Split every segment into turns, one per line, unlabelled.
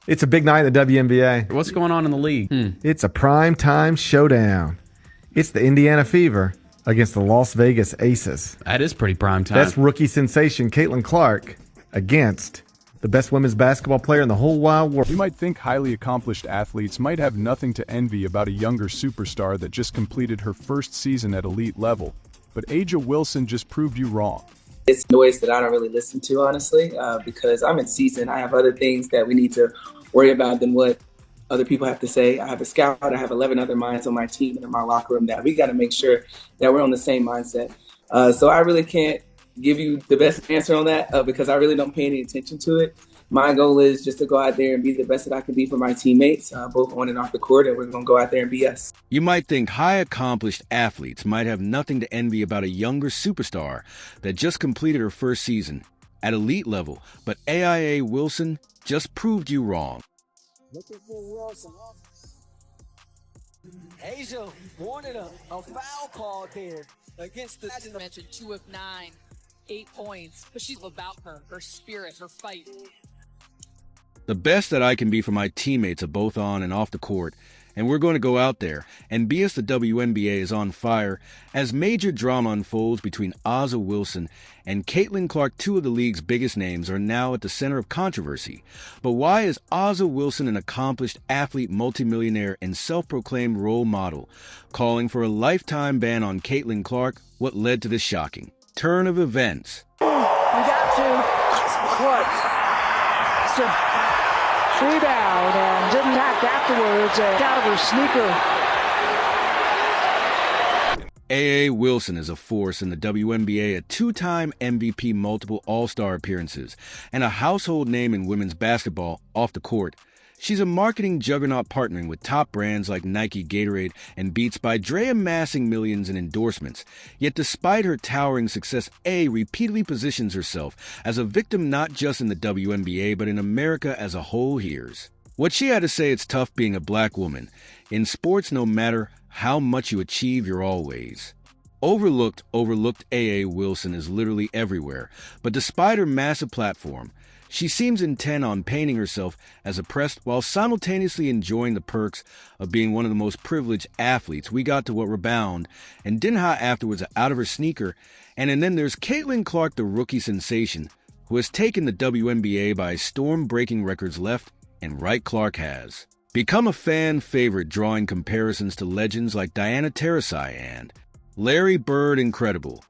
It's a big night in the WNBA.
What's going on in the league?
It's a prime time showdown. It's the Indiana Fever against the Las Vegas Aces.
That is pretty prime time.
That's rookie sensation Caitlyn Clark against the best women's basketball player in the whole wide world.
You might think highly accomplished athletes might have nothing to envy about a younger superstar that just completed her first season at elite level, but A'ja Wilson just proved you wrong.
It's noise that I don't really listen to, honestly, because I'm in season. I have other things that we need to worry about than what other people have to say. I have a scout. I have 11 other minds on my team and in my locker room that we got to make sure that we're on the same mindset. So I really can't give you the best answer on that because I really don't pay any attention to it. My goal is just to go out there and be the best that I can be for my teammates, both on and off the court, and we're going to go out there and be us.
You might think high accomplished athletes might have nothing to envy about a younger superstar that just completed her first season at elite level, but A'ja Wilson just proved you wrong.
Looking for Wilson. A'ja wanted a foul call there against the...
As mentioned, 2 of 9, 8 points, but she's about her spirit, her fight.
The best that I can be for my teammates are both on and off the court, and we're going to go out there and be as the WNBA is on fire as major drama unfolds between A'ja Wilson and Caitlyn Clark. Two of the league's biggest names are now at the center of controversy. But why is A'ja Wilson, an accomplished athlete, multimillionaire, and self-proclaimed role model, calling for a lifetime ban on Caitlyn Clark? What led to this shocking turn of events?
You got to. What? So, rebound and didn't act afterwards out of her sneaker.
A'ja Wilson is a force in the WNBA, a two-time MVP, multiple All-Star appearances, and a household name in women's basketball off the court. She's a marketing juggernaut partnering with top brands like Nike, Gatorade, and Beats by Dre, amassing millions in endorsements. Yet despite her towering success, A repeatedly positions herself as a victim not just in the WNBA but in America as a whole. Here's what she had to say. It's tough being a black woman. In sports, no matter how much you achieve, you're always overlooked. A'ja Wilson is literally everywhere. But despite her massive platform, she seems intent on painting herself as oppressed while simultaneously enjoying the perks of being one of the most privileged athletes. We got to what rebound and didn't hide afterwards out of her sneaker. And then there's Caitlyn Clark, the rookie sensation, who has taken the WNBA by storm, breaking records left and right. Clark has become a fan favorite, drawing comparisons to legends like Diana Taurasi and Larry Bird. Incredible.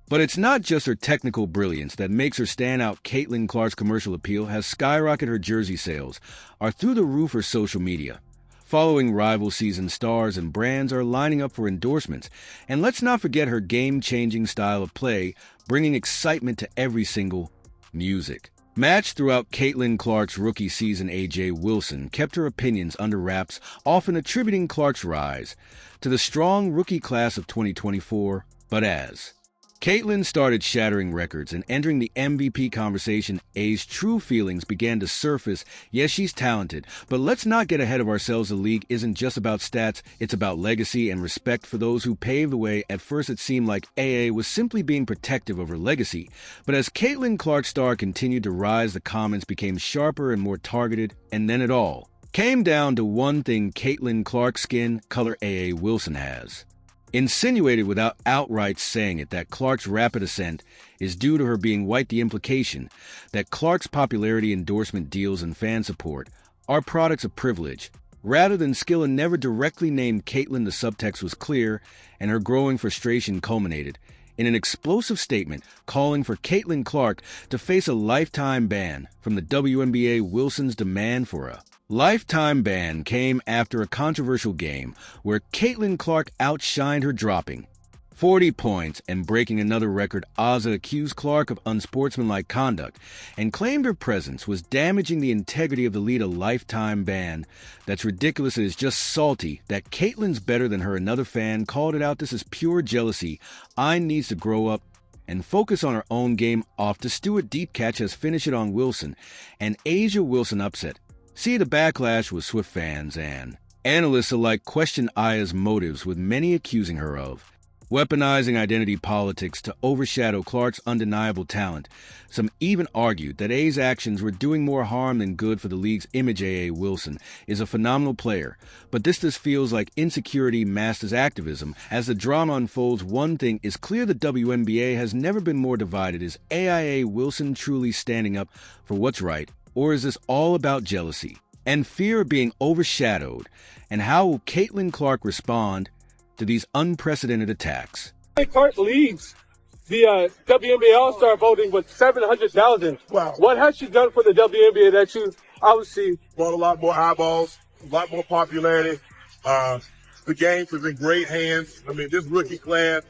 But it's not just her technical brilliance that makes her stand out. Caitlyn Clark's commercial appeal has skyrocketed. Her jersey sales are through the roof. Her social media following rival season stars and brands are lining up for endorsements. And let's not forget her game-changing style of play, bringing excitement to every single music match throughout Caitlyn Clark's rookie season. A'ja Wilson kept her opinions under wraps, often attributing Clark's rise to the strong rookie class of 2024. But as Caitlyn started shattering records and entering the MVP conversation, A'ja's true feelings began to surface. Yes, she's talented, but let's not get ahead of ourselves. The league isn't just about stats, it's about legacy and respect for those who paved the way. At first, it seemed like A'ja was simply being protective of her legacy, but as Caitlyn Clark's star continued to rise, the comments became sharper and more targeted, and then it all came down to one thing: Caitlyn Clark's skin color. A'ja Wilson has insinuated without outright saying it that Clark's rapid ascent is due to her being white. The implication that Clark's popularity, endorsement deals, and fan support are products of privilege rather than skill, and never directly named Caitlyn. The subtext was clear, and her growing frustration culminated in an explosive statement calling for Caitlyn Clark to face a lifetime ban from the WNBA. Wilson's demand for a lifetime ban came after a controversial game where Caitlyn Clark outshined her, dropping 40 points and breaking another record. A'ja accused Clark of unsportsmanlike conduct and claimed her presence was damaging the integrity of the league. A lifetime ban? That's ridiculous. It is just salty that Caitlyn's better than her. Another fan called it out. This is pure jealousy. I needs to grow up and focus on her own game. Off to Stewart. Deep catch has finished it on Wilson, and A'ja Wilson upset. See, the backlash was swift. Fans and analysts alike questioned A'ja's motives, with many accusing her of weaponizing identity politics to overshadow Clark's undeniable talent. Some even argued that A's actions were doing more harm than good for the league's image. A.A. Wilson is a phenomenal player, but this just feels like insecurity masked as activism. As the drama unfolds, one thing is clear: the WNBA has never been more divided. Is A.I.A. Wilson truly standing up for what's right, or is this all about jealousy and fear of being overshadowed? And how will Caitlyn Clark respond to these unprecedented attacks?
Clark leads the WNBA All-Star voting with 700,000.
Wow.
What has she done for the WNBA that you obviously
Brought a lot more eyeballs, a lot more popularity. The game is in great hands. I mean, this rookie class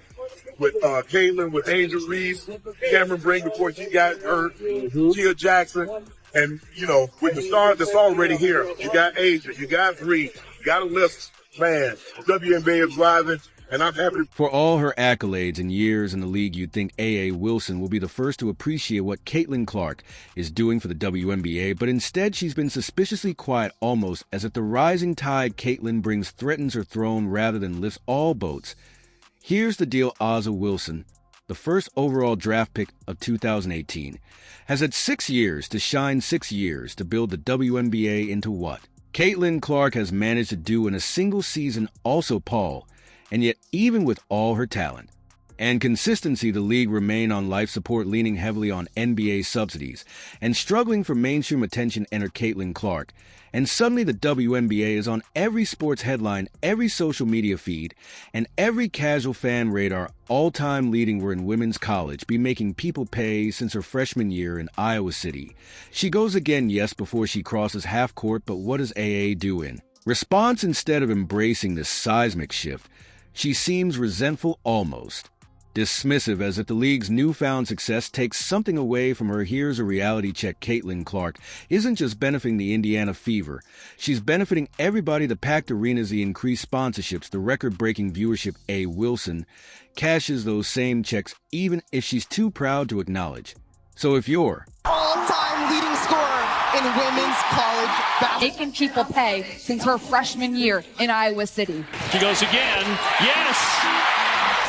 with Caitlyn, with Angel Reese, Cameron Brink before she got hurt, Gia Jackson, and, you know, with the stars that's already here. You got Asia, you got Reese, you got a list. Man, WNBA is rising, and I'm happy.
For all her accolades and years in the league, you'd think A.A. Wilson will be the first to appreciate what Caitlyn Clark is doing for the WNBA, but instead she's been suspiciously quiet, almost as if the rising tide Caitlyn brings threatens her throne rather than lifts all boats. Here's the deal: A'ja Wilson, the first overall draft pick of 2018, has had 6 years to shine, 6 years to build the WNBA into what Caitlyn Clark has managed to do in a single season. Also Paul, and yet even with all her talent and consistency, the league remain on life support, leaning heavily on NBA subsidies and struggling for mainstream attention. Enter Caitlyn Clark, and suddenly the WNBA is on every sports headline, every social media feed, and every casual fan radar. All-time leading were in women's college, be making people pay since her freshman year in Iowa City. She goes again, yes, before she crosses half court, but what does AA do in response? Instead of embracing this seismic shift, she seems resentful, almost dismissive, as if the league's newfound success takes something away from her. Here's a reality check: Caitlyn Clark isn't just benefiting the Indiana Fever, she's benefiting everybody: the packed arenas, the increased sponsorships, the record-breaking viewership. A. Wilson cashes those same checks, even if she's too proud to acknowledge. So if you're
all-time leading scorer in women's college basketball,
Making people pay since her freshman year in Iowa City.
She goes again. Yes!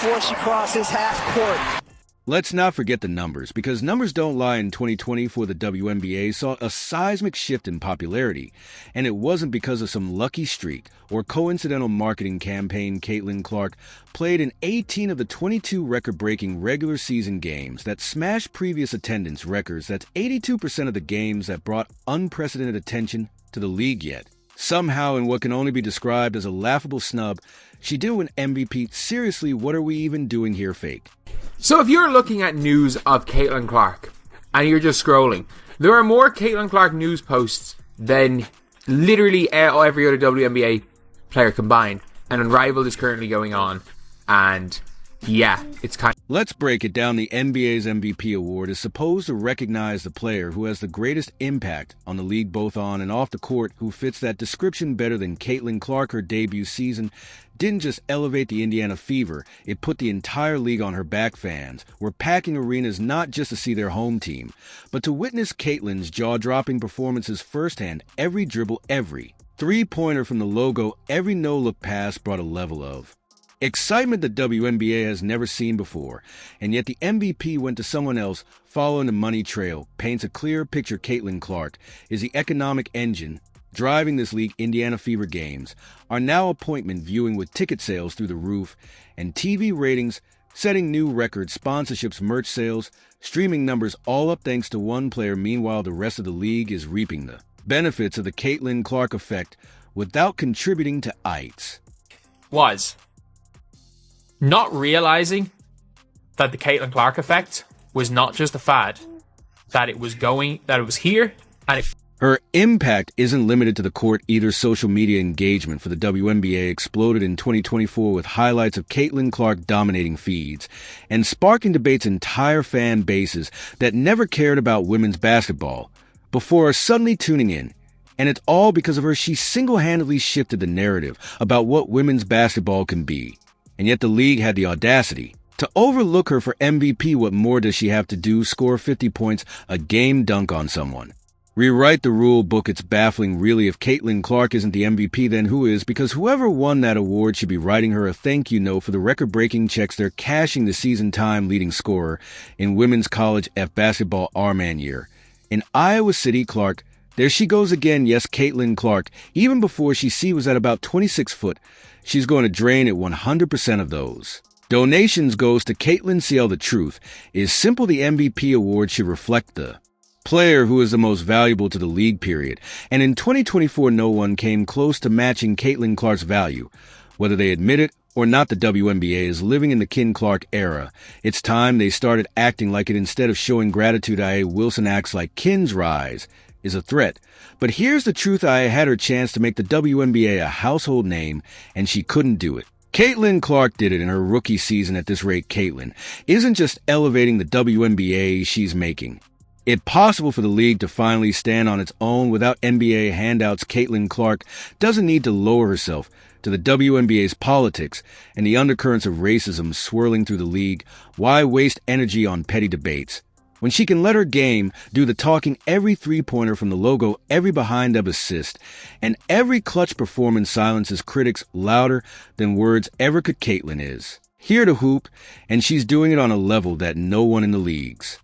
before she crosses half court.
Let's not forget the numbers, because numbers don't lie. In 2020, for the WNBA saw a seismic shift in popularity, and it wasn't because of some lucky streak or coincidental marketing campaign. Caitlyn Clark played in 18 of the 22 record-breaking regular season games that smashed previous attendance records. That's 82% of the games that brought unprecedented attention to the league yet. Somehow, in what can only be described as a laughable snub, she did win MVP. Seriously, what are we even doing here, fake?
So if you're looking at news of Caitlyn Clark and you're just scrolling, there are more Caitlyn Clark news posts than literally every other WNBA player combined. And Unrivaled is currently going on. And yeah, it's kind of...
Let's break it down. The NBA's MVP award is supposed to recognize the player who has the greatest impact on the league, both on and off the court. Who fits that description better than Caitlyn Clark? Her debut season didn't just elevate the Indiana Fever, it put the entire league on her back. Fans were packing arenas not just to see their home team, but to witness Caitlyn's jaw-dropping performances firsthand. Every dribble, every three-pointer from the logo, every no-look pass brought a level of excitement the WNBA has never seen before, and yet the MVP went to someone else. Following the money trail paints a clear picture. Caitlyn Clark is the economic engine driving this league. Indiana Fever games are now appointment viewing, with ticket sales through the roof and TV ratings setting new records, sponsorships, merch sales, streaming numbers all up thanks to one player. Meanwhile, the rest of the league is reaping the benefits of the Caitlyn Clark effect without contributing to ites.
was not realizing that the Caitlyn Clark effect was not just a fad, that it was here, and it...
Her impact isn't limited to the court either. Social media engagement for the WNBA exploded in 2024 with highlights of Caitlyn Clark dominating feeds and sparking debates. Entire fan bases that never cared about women's basketball before are suddenly tuning in. And it's all because of her. She single-handedly shifted the narrative about what women's basketball can be. And yet the league had the audacity to overlook her for MVP. What more does she have to do? Score 50 points a game, dunk on someone, Rewrite the rule book. It's baffling, really. If Caitlyn Clark isn't the MVP, then who is? Because whoever won that award should be writing her a thank you note for the record-breaking checks they're cashing the season-time leading scorer in women's college basketball R-Man year. In Iowa City, Clark, there she goes again. Yes, Caitlyn Clark. Even before she was at about 26 foot, she's going to drain at 100% of those. Donations goes to Caitlyn CL. The truth is simple. The MVP award should reflect the player who is the most valuable to the league, period. And in 2024, no one came close to matching Caitlyn Clark's value. Whether they admit it or not, the WNBA is living in the Kin Clark era. It's time they started acting like it instead of showing gratitude. Ia Wilson acts like Kin's rise is a threat. But here's the truth. Ia had her chance to make the WNBA a household name, and she couldn't do it. Caitlyn Clark did it in her rookie season. At this rate, Caitlyn isn't just elevating the WNBA, she's making it possible for the league to finally stand on its own without NBA handouts. Caitlyn Clark doesn't need to lower herself to the WNBA's politics and the undercurrents of racism swirling through the league. Why waste energy on petty debates when she can let her game do the talking? Every three-pointer from the logo, every behind-up assist, and every clutch performance silences critics louder than words ever could. Caitlyn is here to hoop, and she's doing it on a level that no one in the league's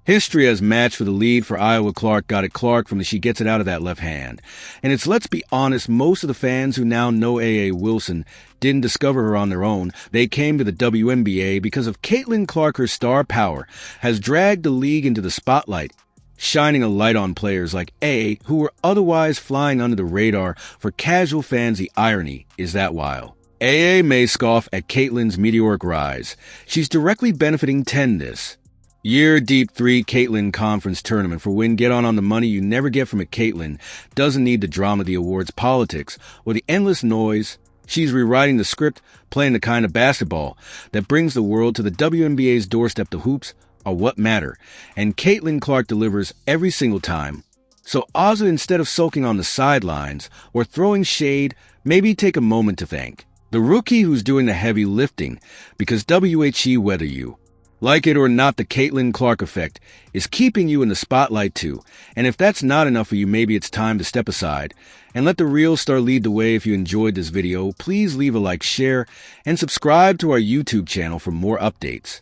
history has matched. For the lead for Iowa, Clark got it. Clark from she gets it out of that left hand. And it's, let's be honest, most of the fans who now know Ia Wilson didn't discover her on their own. They came to the WNBA because of Caitlyn Clark. Her star power has dragged the league into the spotlight, shining a light on players like A, who were otherwise flying under the radar. For casual fans, the irony is that while AA may scoff at Caitlyn's meteoric rise, she's directly benefiting this year. Deep 3 Caitlyn Conference Tournament for win. Get on the money you never get from it. Caitlyn doesn't need the drama, the awards, politics, or the endless noise. She's rewriting the script, playing the kind of basketball that brings the world to the WNBA's doorstep. The hoops are what matter, and Caitlyn Clark delivers every single time. So Ozzy, instead of sulking on the sidelines or throwing shade, maybe take a moment to thank the rookie who's doing the heavy lifting, because WHE, whether you like it or not, the Caitlyn Clark effect is keeping you in the spotlight too. And if that's not enough for you, maybe it's time to step aside and let the real star lead the way. If you enjoyed this video, please leave a like, share, and subscribe to our YouTube channel for more updates.